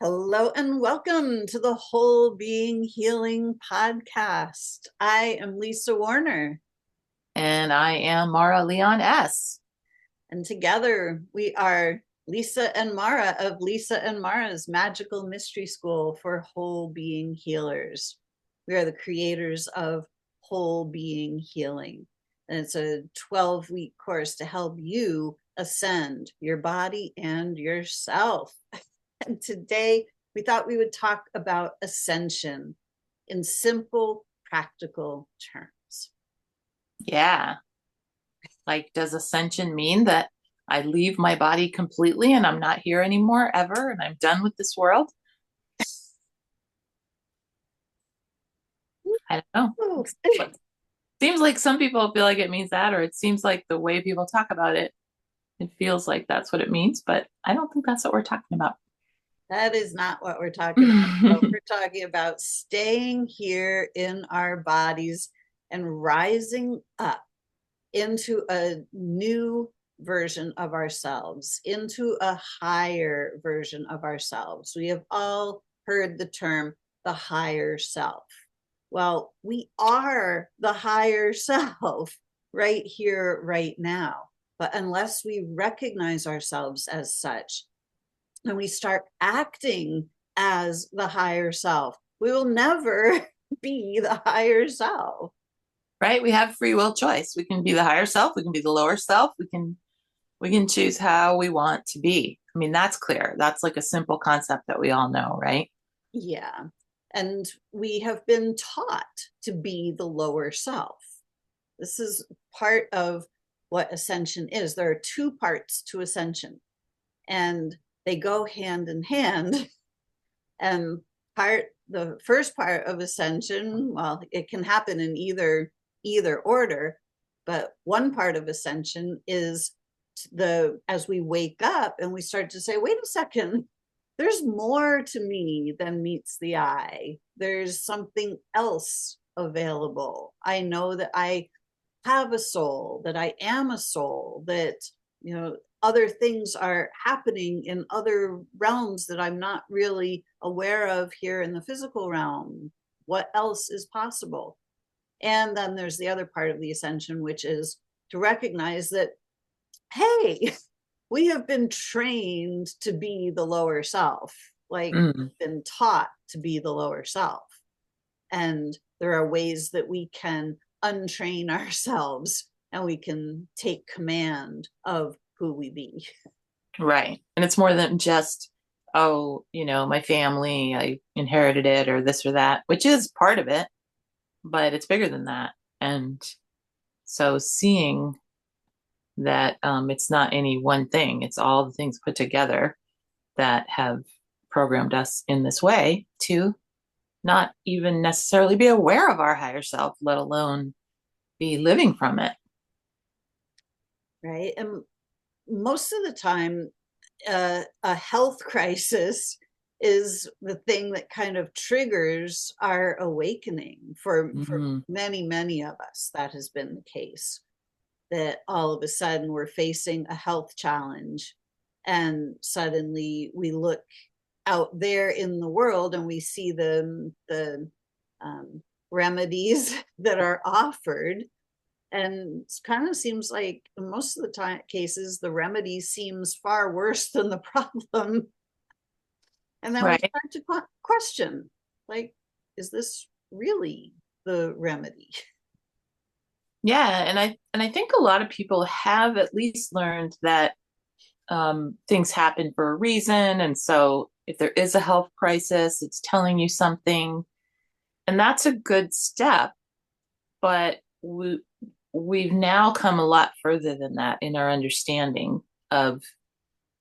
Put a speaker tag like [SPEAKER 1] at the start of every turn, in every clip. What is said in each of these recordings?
[SPEAKER 1] Hello and welcome to the Whole Being Healing Podcast. I am Lisa Warner,
[SPEAKER 2] And I am Maura Leon S.
[SPEAKER 1] and together we are Lisa and Maura of Lisa and Maura's Magical Mystery School for Whole Being Healers. We are the creators of Whole Being Healing, and it's a 12-week course to help you ascend your body and yourself. And today we thought we would talk about ascension in simple, practical terms.
[SPEAKER 2] Yeah. Like, does ascension mean that I leave my body completely and I'm not here anymore ever and I'm done with this world? I don't know.
[SPEAKER 1] Oh,
[SPEAKER 2] But seems like some people feel like it means that, or it seems like the way people talk about it, it feels like that's what it means, but I don't think that's what we're talking about.
[SPEAKER 1] that is not what we're talking about. We're talking about staying here in our bodies and rising up into a new version of ourselves, into a higher version of ourselves. We have all heard the term the higher self. Well, we are the higher self right here, right now. But unless we recognize ourselves as such and we start acting as the higher self, we will never be the higher self.
[SPEAKER 2] Right? We have free will choice. We can be the higher self, we can be the lower self, we can choose how we want to be. I mean, that's clear. That's like a simple concept that we all know, right?
[SPEAKER 1] Yeah. And we have been taught to be the lower self. This is part of what ascension is. There are two parts to ascension, and they go hand in hand. And the first part of ascension, well, it can happen in either order, but one part of ascension is as we wake up and we start to say, wait a second, there's more to me than meets the eye. There's something else available. I know that I have a soul, that I am a soul, that, other things are happening in other realms that I'm not really aware of here in the physical realm. What else is possible? And then there's the other part of the ascension, which is to recognize that, hey, we have been trained to be the lower self, like
[SPEAKER 2] Mm.
[SPEAKER 1] been taught to be the lower self. And there are ways that we can untrain ourselves and we can take command of who we be.
[SPEAKER 2] Right. And it's more than just, oh, my family, I inherited it or this or that, which is part of it, but it's bigger than that. And so seeing that it's not any one thing, it's all the things put together that have programmed us in this way to not even necessarily be aware of our higher self, let alone be living from it.
[SPEAKER 1] Right. And most of the time, a health crisis is the thing that kind of triggers our awakening. For
[SPEAKER 2] Mm-hmm.
[SPEAKER 1] many of us, that has been the case, that all of a sudden we're facing a health challenge and suddenly we look out there in the world and we see the remedies that are offered, and it kind of seems like in most of the time cases the remedy seems far worse than the problem. And then we
[SPEAKER 2] Right.
[SPEAKER 1] start to question, like, is this really the remedy?
[SPEAKER 2] Yeah, and I think a lot of people have at least learned that things happen for a reason, and so if there is a health crisis, it's telling you something, and that's a good step. But we've now come a lot further than that in our understanding of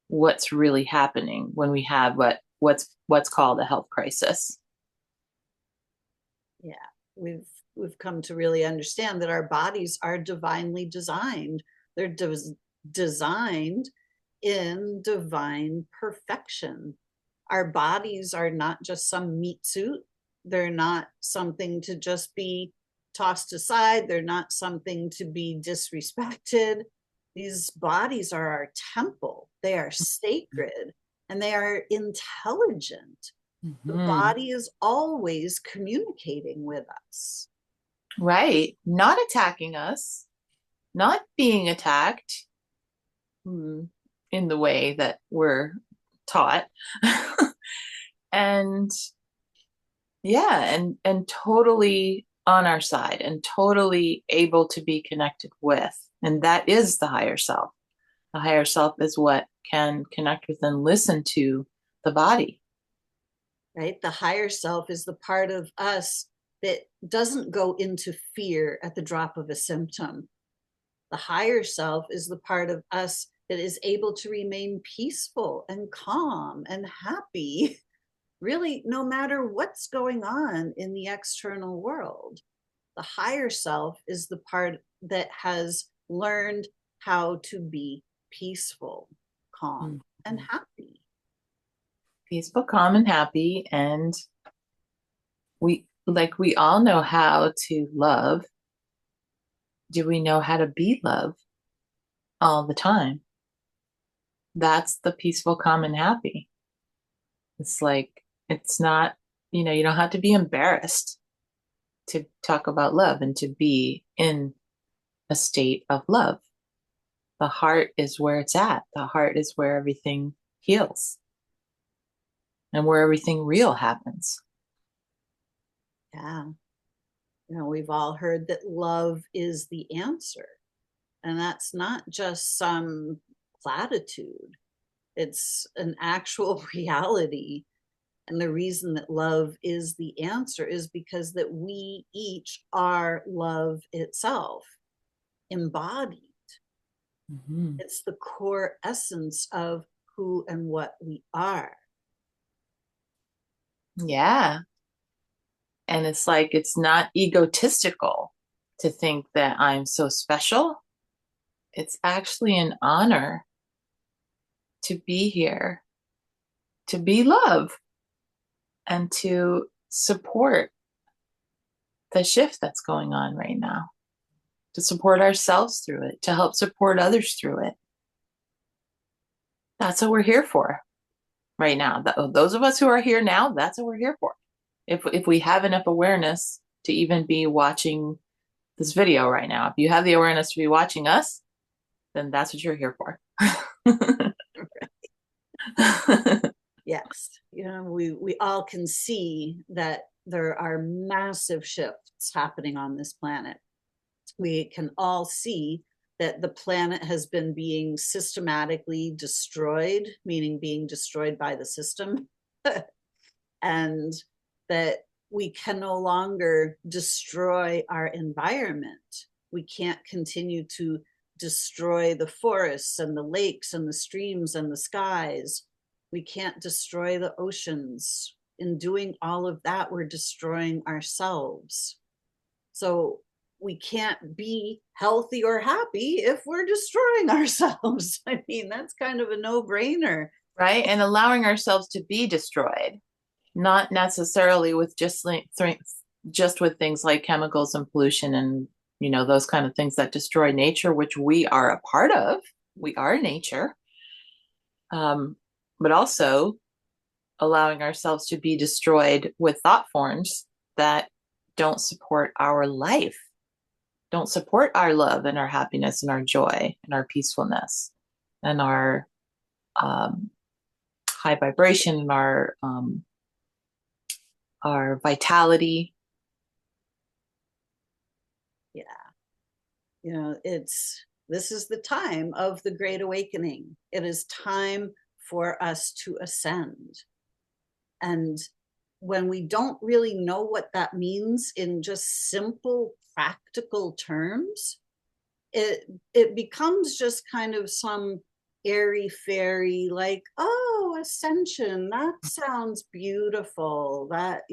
[SPEAKER 2] what's really happening when we have what's called a health crisis.
[SPEAKER 1] Yeah, we've come to really understand that our bodies are divinely designed. They're designed in divine perfection. Our bodies are not just some meat suit. They're not something to just be tossed aside. They're not something to be disrespected. These bodies are our temple. They are sacred. and they are intelligent. The
[SPEAKER 2] Mhm.
[SPEAKER 1] body is always communicating with us.
[SPEAKER 2] Right. Not attacking us, not being attacked in the way that we're taught. And yeah, and totally on our side and totally able to be connected with. And that is the higher self. The higher self is what can connect with and listen to the body.
[SPEAKER 1] Right? The higher self is the part of us that doesn't go into fear at the drop of a symptom. The higher self is the part of us that is able to remain peaceful and calm and happy, really, no matter what's going on in the external world. The higher self is the part that has learned how to be peaceful, calm, and
[SPEAKER 2] Mhm.
[SPEAKER 1] happy.
[SPEAKER 2] Peaceful, calm, and happy. And we all know how to love. Do we know how to be love all the time? That's the peaceful, calm, and happy. It's like, it's not, you don't have to be embarrassed to talk about love and to be in a state of love. The heart is where it's at. The heart is where everything heals and where everything real happens.
[SPEAKER 1] Yeah. We've all heard that love is the answer. And that's not just some platitude, it's an actual reality. And the reason that love is the answer is because that we each are love itself, embodied.
[SPEAKER 2] Mhm.
[SPEAKER 1] It's the core essence of who and what we are.
[SPEAKER 2] Yeah. And it's like, it's not egotistical to think that I'm so special. It's actually an honor to be here, to be love, and to support the shift that's going on right now, to support ourselves through it, to help support others through it. That's what we're here for right now. Those of us who are here now, that's what we're here for. If we have enough awareness to even be watching this video right now, if you have the awareness to be watching us, then that's what you're here for.
[SPEAKER 1] Yes, we all can see that there are massive shifts happening on this planet. We can all see that the planet has been being systematically destroyed, meaning being destroyed by the system, and that we can no longer destroy our environment. We can't continue to destroy the forests and the lakes and the streams and the skies. We can't destroy the oceans. In doing all of that, we're destroying ourselves. So we can't be healthy or happy if we're destroying ourselves. I mean, that's kind of a no-brainer.
[SPEAKER 2] Right? And allowing ourselves to be destroyed, not necessarily with just with things like chemicals and pollution and those kind of things that destroy nature, which we are a part of. We are nature, but also allowing ourselves to be destroyed with thought forms that don't support our life, don't support our love and our happiness and our joy and our peacefulness and our um, high vibration and our vitality.
[SPEAKER 1] Yeah. This is the time of the Great Awakening. It is time for us to ascend. And when we don't really know what that means in just simple, practical terms, it becomes just kind of some airy fairy, like, oh, ascension, that sounds beautiful. But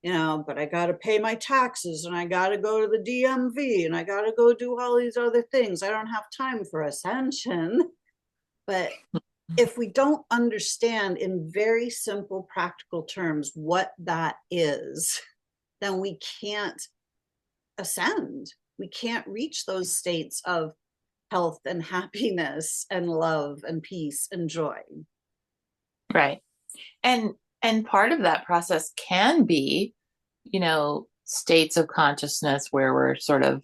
[SPEAKER 1] I got to pay my taxes and I got to go to the DMV and I got to go do all these other things. I don't have time for ascension. But if we don't understand in very simple, practical terms what that is, then we can't ascend. We can't reach those states of health and happiness and love and peace and joy.
[SPEAKER 2] Right. And part of that process can be, states of consciousness where we're sort of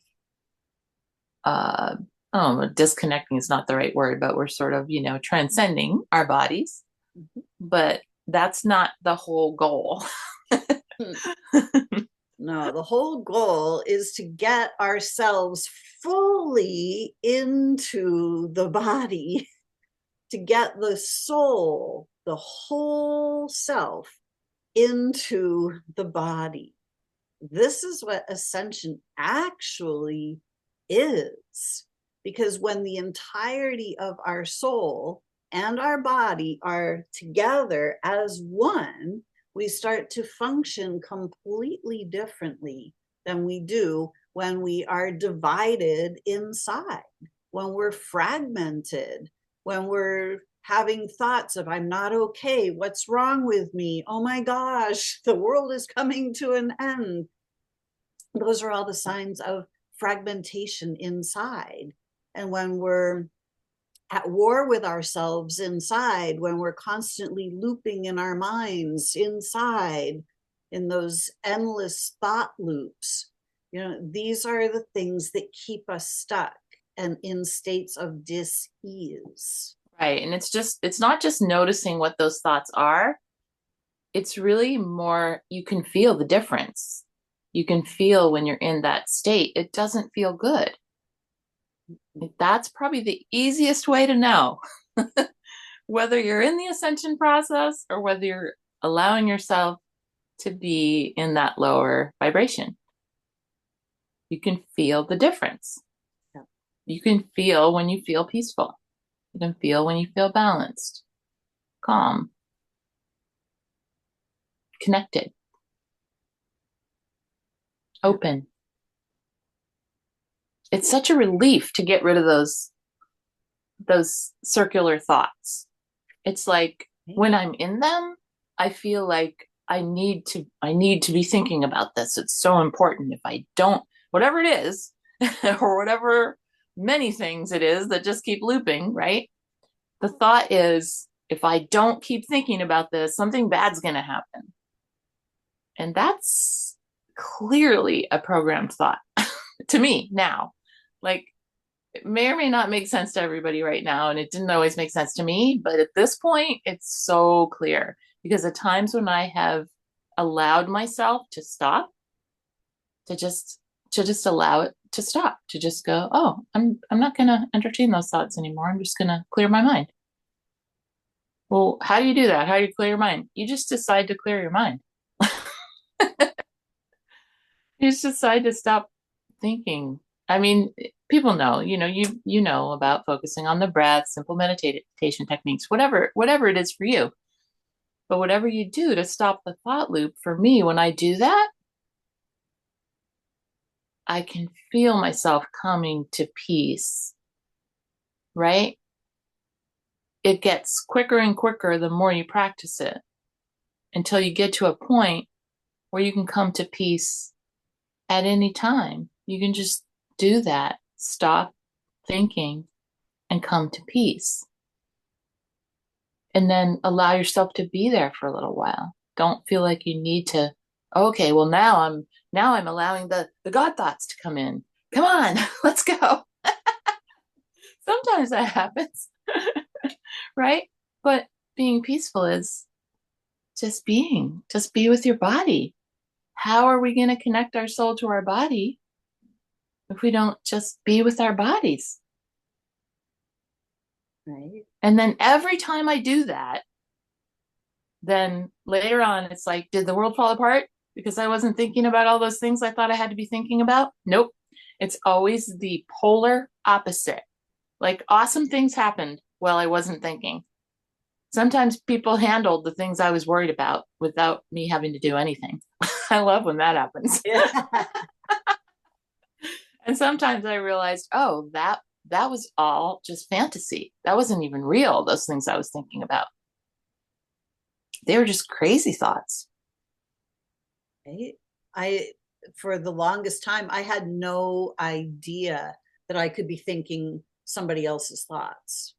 [SPEAKER 2] uh oh, disconnecting is not the right word, but we're sort of, transcending our bodies.
[SPEAKER 1] Mhm.
[SPEAKER 2] But that's not the whole goal.
[SPEAKER 1] Hmm. No, the whole goal is to get ourselves fully into the body, to get the soul, the whole self, into the body. This is what ascension actually is. Because when the entirety of our soul and our body are together as one, we start to function completely differently than we do when we are divided inside, when we're fragmented, when we're having thoughts of, I'm not okay, what's wrong with me, oh my gosh, the world is coming to an end. Those are all the signs of fragmentation inside. And when we're at war with ourselves inside, when we're constantly looping in our minds inside, in those endless thought loops, these are the things that keep us stuck and in states of dis-ease.
[SPEAKER 2] Right. And it's not just noticing what those thoughts are. It's really more, you can feel the difference. You can feel when you're in that state, it doesn't feel good. That's probably the easiest way to know whether you're in the ascension process or whether you're allowing yourself to be in that lower vibration. You can feel the difference.
[SPEAKER 1] Yeah.
[SPEAKER 2] You can feel when you feel peaceful. You can feel when you feel balanced, calm, connected, open. It's such a relief to get rid of those circular thoughts. It's like when I'm in them, I feel like I need to be thinking about this. It's so important. If I don't, whatever it is, or whatever many things it is that just keep looping, right? The thought is, if I don't keep thinking about this, something bad's going to happen. And that's clearly a programmed thought to me now. Like, it may or may not make sense to everybody right now, and it didn't always make sense to me, but at this point it's so clear, because at times when I have allowed myself to stop, to just allow it to stop, to just go, oh, I'm not going to entertain those thoughts anymore, I'm just going to clear my mind. Well, how do you do that? How do you clear your mind? You just decide to clear your mind. You just decide to stop thinking. I mean, people know, you know about focusing on the breath, simple meditation techniques, whatever it is for you. But whatever you do to stop the thought loop, for me, when I do that, I can feel myself coming to peace, right? It gets quicker and quicker the more you practice it, until you get to a point where you can come to peace at any time. You can just do that, stop thinking, and come to peace. And then allow yourself to be there for a little while. Don't feel like you need to, okay, well now I'm allowing the God thoughts to come in. Come on, let's go. Sometimes that happens, right? But being peaceful is just be with your body. How are we going to connect our soul to our body if we don't just be with our bodies?
[SPEAKER 1] Right.
[SPEAKER 2] And then every time I do that, then later on, it's like, did the world fall apart because I wasn't thinking about all those things I thought I had to be thinking about? Nope. It's always the polar opposite. Like, awesome things happened while I wasn't thinking. Sometimes people handled the things I was worried about without me having to do anything. I love when that happens.
[SPEAKER 1] Yeah.
[SPEAKER 2] And sometimes I realized, oh, that was all just fantasy. That wasn't even real, those things I was thinking about. They were just crazy thoughts.
[SPEAKER 1] Right. I, for the longest time, I had no idea that I could be thinking somebody else's thoughts.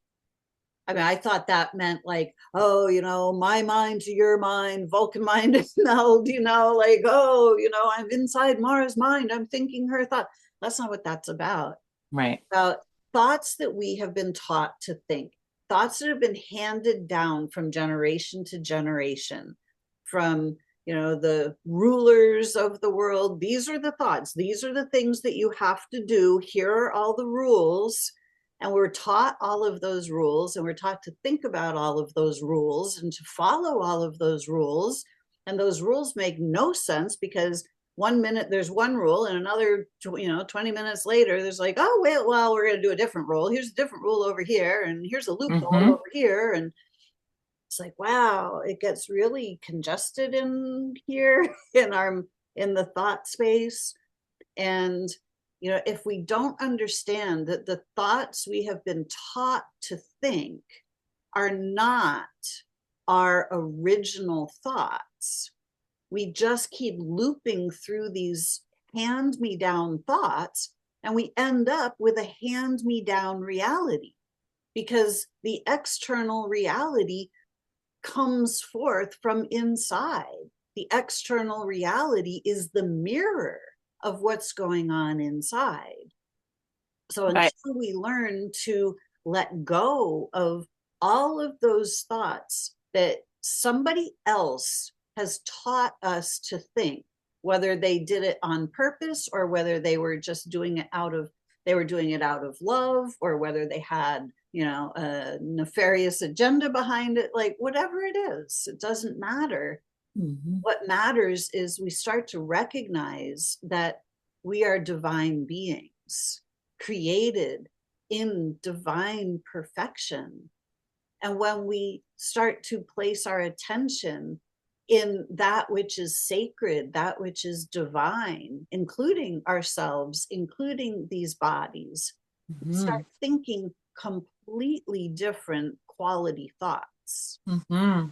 [SPEAKER 1] I mean, I thought that meant like, oh, my mind to your mind, Vulcan mind is meld, like, oh, I'm inside Mara's mind. I'm thinking her thought. That's not what that's about.
[SPEAKER 2] Right.
[SPEAKER 1] About thoughts that we have been taught to think, thoughts that have been handed down from generation to generation, from the rulers of the world. These are the thoughts, these are the things that you have to do, here are all the rules. And we're taught all of those rules, and we're taught to think about all of those rules and to follow all of those rules. And those rules make no sense, because 1 minute there's one rule, and another 20 minutes later there's like, oh wait, well, we're going to do a different rule, here's a different rule over here, and here's a loophole
[SPEAKER 2] Mm-hmm.
[SPEAKER 1] over here. And it's like, wow, it gets really congested in here in the thought space. And if we don't understand that the thoughts we have been taught to think are not our original thoughts, we just keep looping through these hand-me-down thoughts, and we end up with a hand-me-down reality, because the external reality comes forth from inside. The external reality is the mirror of what's going on inside. So
[SPEAKER 2] Right.
[SPEAKER 1] until we learn to let go of all of those thoughts that somebody else has taught us to think, whether they did it on purpose or whether they were just doing it out of love, or whether they had a nefarious agenda behind it, like whatever it is, it doesn't matter.
[SPEAKER 2] Mm-hmm.
[SPEAKER 1] What matters is we start to recognize that we are divine beings, created in divine perfection. And when we start to place our attention in that which is sacred, that which is divine, including ourselves, including these bodies, we
[SPEAKER 2] Mm-hmm.
[SPEAKER 1] start thinking completely different quality thoughts.
[SPEAKER 2] Mm-hmm.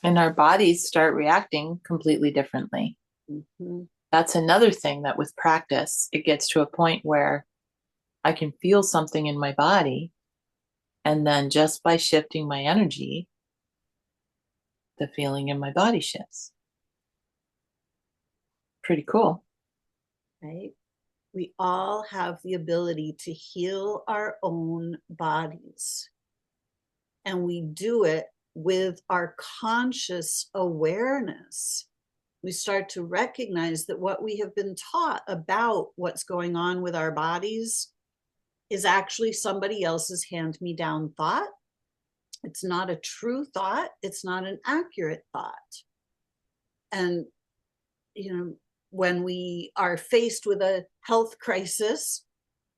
[SPEAKER 2] And our bodies start reacting completely differently.
[SPEAKER 1] Mm-hmm.
[SPEAKER 2] That's another thing that with practice, it gets to a point where I can feel something in my body. And then just by shifting my energy, the feeling in my body shifts. Pretty cool.
[SPEAKER 1] Right? We all have the ability to heal our own bodies. And we do it with our conscious awareness. We start to recognize that what we have been taught about what's going on with our bodies is actually somebody else's hand-me-down thought. It's not a true thought. It's not an accurate thought. And, when we are faced with a health crisis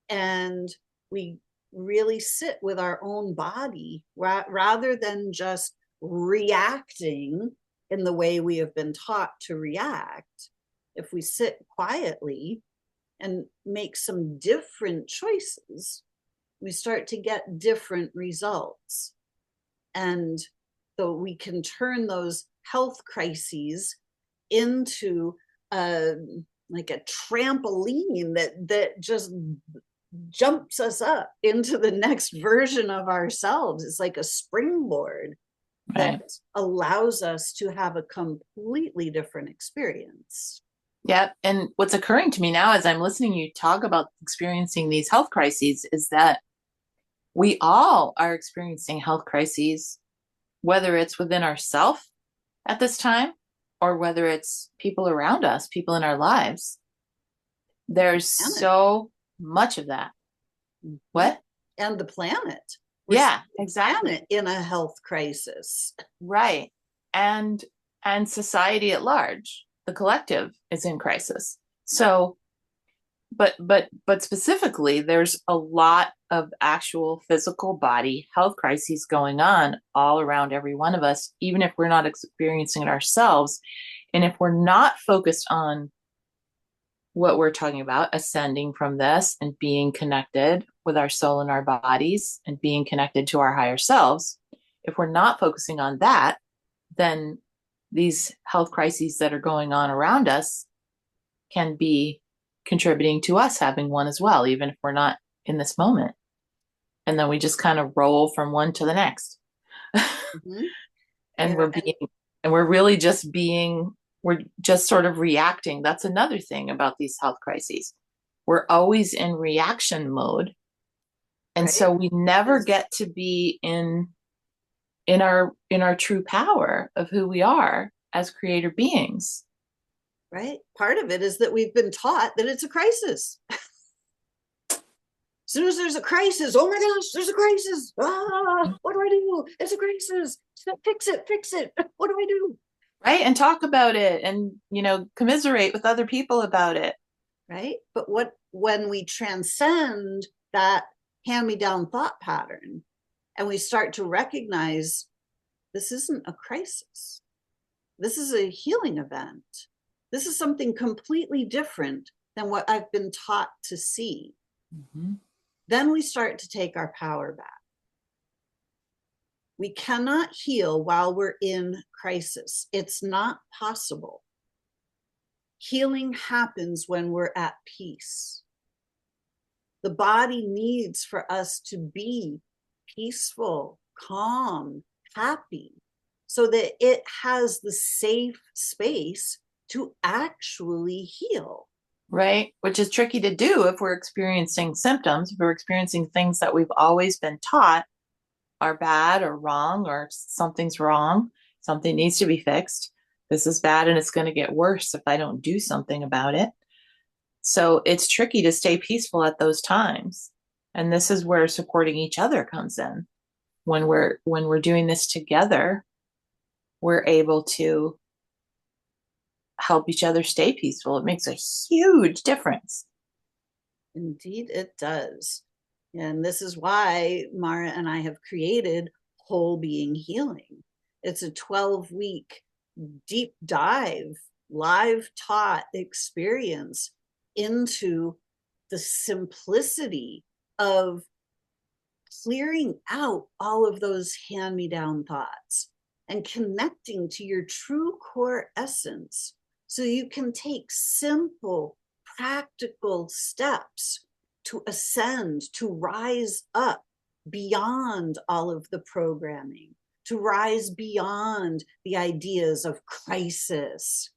[SPEAKER 1] and we really sit with our own body rather than just reacting in the way we have been taught to react, if we sit quietly and make some different choices, we start to get different results. And so we can turn those health crises into like a trampoline that just jumps us up into the next version of ourselves. It's like a springboard
[SPEAKER 2] Right.
[SPEAKER 1] that allows us to have a completely different experience.
[SPEAKER 2] Yeah. And what's occurring to me now as I'm listening to you talk about experiencing these health crises is that we all are experiencing health crises, whether it's within ourselves at this time or whether it's people around us, people in our lives. There's so much of that. What?
[SPEAKER 1] And the planet.
[SPEAKER 2] Yeah, exactly.
[SPEAKER 1] Planet in a health crisis.
[SPEAKER 2] Right. And society at large, the collective is in crisis. So but specifically there's a lot of actual physical body health crises going on all around every one of us, even if we're not experiencing it ourselves. And if we're not focused on what we're talking about, ascending from this and being connected with our soul and our bodies and being connected to our higher selves, if we're not focusing on that, then these health crises that are going on around us can be contributing to us having one as well, even if we're not in this moment. And then we just kind of roll from one to the next.
[SPEAKER 1] Mhm.
[SPEAKER 2] and
[SPEAKER 1] Yeah.
[SPEAKER 2] we're really just being, we're just sort of reacting. That's another thing about these health crises. We're always in reaction mode. And
[SPEAKER 1] Right.
[SPEAKER 2] so we never get to be in our true power of who we are as creator beings.
[SPEAKER 1] Right. Part of it is that we've been taught that it's a crisis. As soon as there's a crisis, oh my gosh, there's a crisis. Ah, what do I do? It's a crisis. Fix it, fix it. What do I do?
[SPEAKER 2] Right? And talk about it and, commiserate with other people about it.
[SPEAKER 1] Right. But what when we transcend that hand-me-down thought pattern and we start to recognize this isn't a crisis. This is a healing event. This is something completely different than what I've been taught to see.
[SPEAKER 2] Mm-hmm.
[SPEAKER 1] Then we start to take our power back. We cannot heal while we're in crisis. It's not possible. Healing happens when we're at peace. The body needs for us to be peaceful, calm, happy, so that it has the safe space to actually heal.
[SPEAKER 2] Right? Which is tricky to do if we're experiencing symptoms, if we're experiencing things that we've always been taught are bad or wrong, or something's wrong, something needs to be fixed. This is bad and it's going to get worse if I don't do something about it. So it's tricky to stay peaceful at those times. And this is where supporting each other comes in. When we're doing this together, we're able to help each other stay peaceful. It makes a huge difference.
[SPEAKER 1] Indeed, it does. And this is why Maura and I have created Whole Being Healing. It's a 12-week deep dive, live taught experience into the simplicity of clearing out all of those hand-me-down thoughts and connecting to your true core essence so you can take simple, practical steps to ascend, to rise up beyond all of the programming, to rise beyond the ideas of crisis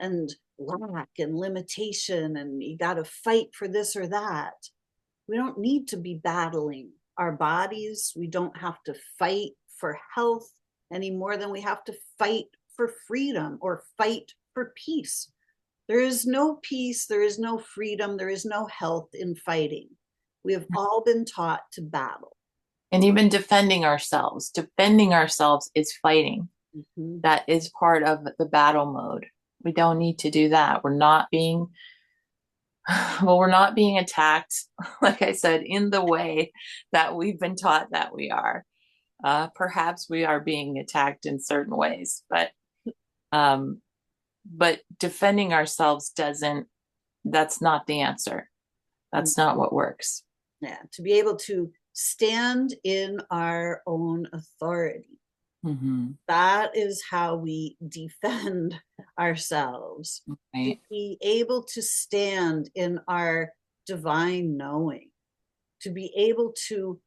[SPEAKER 1] and lack and limitation, and you got to fight for this or that. We don't need to be battling our bodies. We don't have to fight for health any more than we have to fight for freedom or fight for peace. There is no peace, there is no freedom, there is no health in fighting. We have all been taught to battle.
[SPEAKER 2] And even defending ourselves is fighting.
[SPEAKER 1] Mm-hmm.
[SPEAKER 2] That is part of the battle mode. We don't need to do that. We're not being attacked, like I said, in the way that we've been taught that we are. Perhaps we are being attacked in certain ways, but defending ourselves that's not the answer. That's not what works.
[SPEAKER 1] Yeah, to be able to stand in our own authority.
[SPEAKER 2] Mm-hmm.
[SPEAKER 1] That is how we defend ourselves.
[SPEAKER 2] Right.
[SPEAKER 1] To be able to stand in our divine knowing, to be able to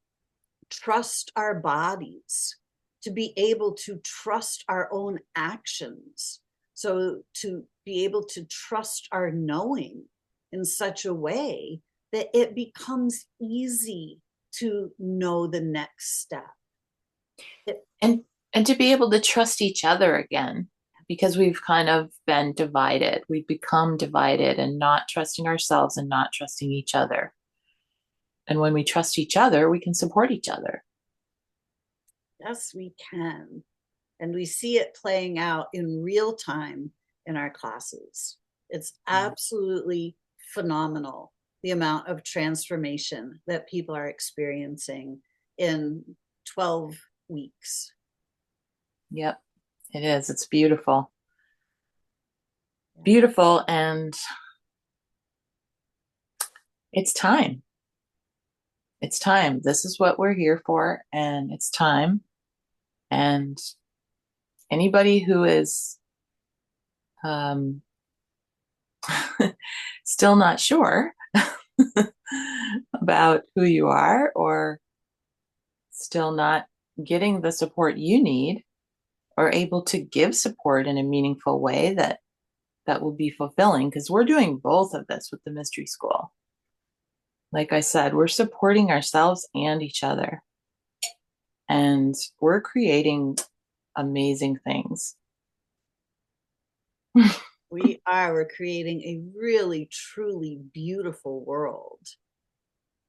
[SPEAKER 1] trust our bodies, to be able to trust our own actions. So to be able to trust our knowing in such a way that it becomes easy to know the next step.
[SPEAKER 2] And to be able to trust each other again, because we've kind of been divided. We've become divided and not trusting ourselves and not trusting each other. And when we trust each other, we can support each other.
[SPEAKER 1] Yes, we can. And we see it playing out in real time in our classes. It's absolutely phenomenal, the amount of transformation that people are experiencing in 12 weeks.
[SPEAKER 2] Yep, it is. It's beautiful. Beautiful. And it's time. It's time. This is what we're here for. And it's time. And anybody who is still not sure about who you are, or still not getting the support you need or able to give support in a meaningful way that will be fulfilling, because we're doing both of this with the mystery school. Like I said, we're supporting ourselves and each other, and we're creating amazing things.
[SPEAKER 1] We're creating a really, truly beautiful world.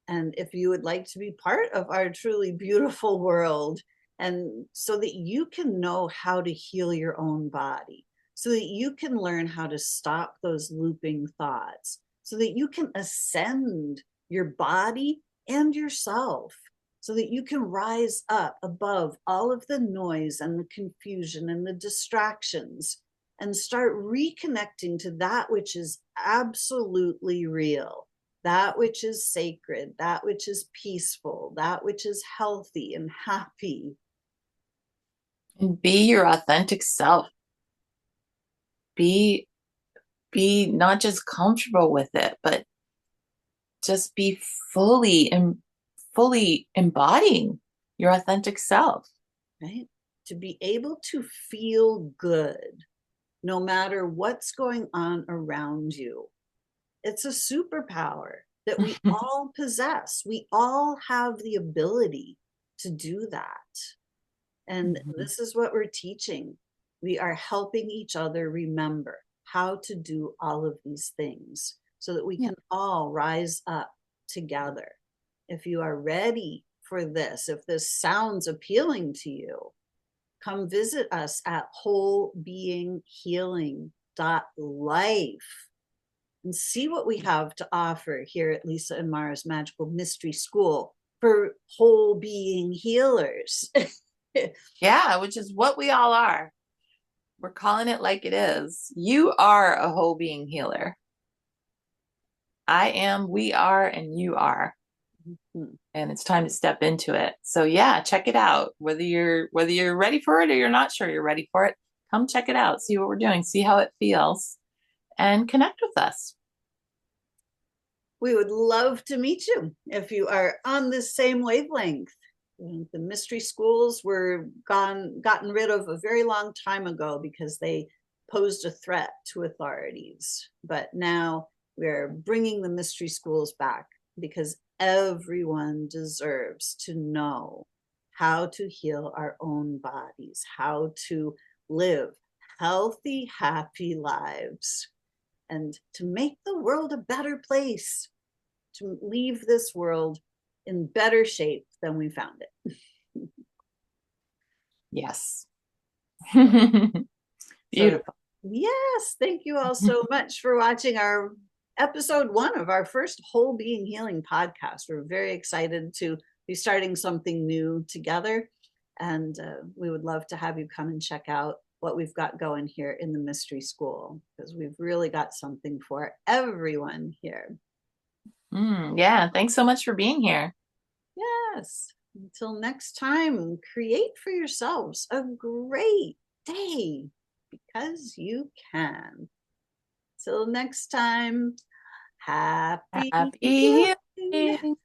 [SPEAKER 1] And if you would like to be part of our truly beautiful world, and so that you can know how to heal your own body, so that you can learn how to stop those looping thoughts, so that you can ascend your body and yourself, so that you can rise up above all of the noise and the confusion and the distractions and start reconnecting to that which is absolutely real, that which is sacred, that which is peaceful, that which is healthy and happy.
[SPEAKER 2] And be your authentic self. Be not just comfortable with it, but just be fully embodying your authentic self.
[SPEAKER 1] Right? To be able to feel good no matter what's going on around you. It's a superpower that we all possess. We all have the ability to do that. And this is what we're teaching. We are helping each other remember how to do all of these things so that we can all rise up together. If you are ready for this, if this sounds appealing to you, come visit us at wholebeinghhealing.life and see what we have to offer here at Lisa and Maura's Magical Mystery School for whole being healers.
[SPEAKER 2] Yeah, which is what we all are. We're calling it like it is. You are a whole being healer. I am, we are, and you are. And it's time to step into it. So yeah, check it out. Whether you're ready for it or you're not sure you're ready for it, come check it out. See what we're doing, see how it feels, and connect with us.
[SPEAKER 1] We would love to meet you if you are on the same wavelength. The mystery schools were gotten rid of a very long time ago because they posed a threat to authorities. But now we're bringing the mystery schools back because everyone deserves to know how to heal our own bodies, how to live healthy, happy lives, and to make the world a better place, to leave this world in better shape than we found it.
[SPEAKER 2] Yes.
[SPEAKER 1] Beautiful. So, yes, thank you all so much for watching our episode 1 of our first Whole Being Healing podcast. We're very excited to be starting something new together, and we would love to have you come and check out what we've got going here in the mystery school, because we've really got something for everyone here.
[SPEAKER 2] Yeah, thanks so much for being here.
[SPEAKER 1] Yes. Until next time, create for yourselves a great day because you can. Till next time, happy
[SPEAKER 2] Happy
[SPEAKER 1] healing.
[SPEAKER 2] healing.